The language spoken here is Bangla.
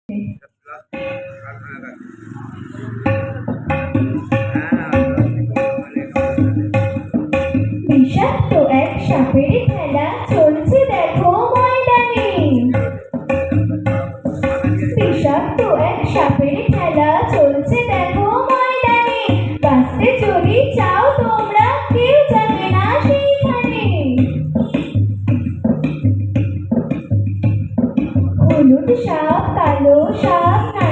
বিষাক্ত এক সাপের খেলা চলছে দেখো ময়দানে। বিষাক্ত এক সাপের খেলা চলছে দেখো ময়দানে। বাঁচতে যদি চাও তোমরা কেউ যাবে না সেইখানে। হলুদ সাপ, কালো সাপ,